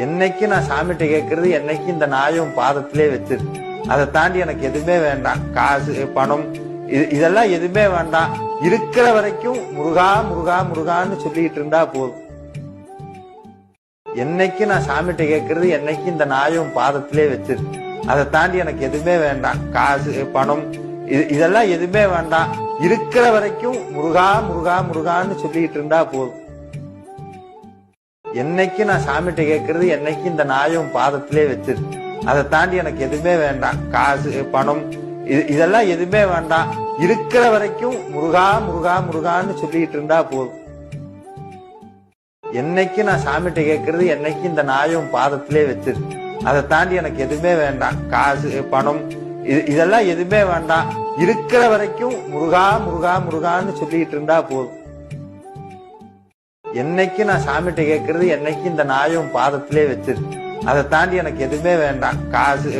என்னைக்கு நான் சாமிகிட்ட கேட்கறது என்னைக்கு இந்த நாயும் பாதத்திலே வச்சிரு. அதை தாண்டி எனக்கு எதுவுமே வேண்டாம். காசு பணம் இதெல்லாம் எதுவுமே வேண்டாம். இருக்கிற வரைக்கும் முருகா முருகா முருகான்னு சொல்லிட்டு இருந்தா போதும். என்னைக்கு நான் சாமிகிட்ட கேட்கறது என்னைக்கு இந்த நாயும் பாதத்திலே வச்சிரு. அதை தாண்டி எனக்கு எதுவுமே வேண்டாம். காசு பணம் இதெல்லாம் எதுவுமே வேண்டாம். இருக்கிற வரைக்கும் முருகா முருகா முருகான்னு சொல்லிட்டு இருந்தா போதும். என்னைக்கு நான் சாமிகிட்ட கேட்கறது என்னைக்கு இந்த நாயும் பாதத்திலே வச்சிரு. அதை தாண்டி எனக்கு எதுவுமே வேண்டாம். காசு பணம் இதெல்லாம் எதுவுமே வேண்டாம். இருக்கிற வரைக்கும் முருகா முருகா முருகான்னு சொல்லிட்டு இருந்தா போதும். என்னைக்கு நான் சாமிகிட்ட கேட்கறது என்னைக்கு இந்த நாயும் பாதத்திலே வச்சிரு. அதை தாண்டி எனக்கு எதுவுமே வேண்டாம். காசு பணம் இதெல்லாம் எதுவுமே வேண்டாம். இருக்கிற வரைக்கும் முருகா முருகா முருகான்னு சொல்லிட்டு இருந்தா போதும். என்னைக்கு நான் சாமிகிட்ட கேட்கறது என்னைக்கு இந்த நாயும் பாதத்திலே வச்சிரு. அதை தாண்டி எனக்கு எதுவுமே வேண்டாம். காசு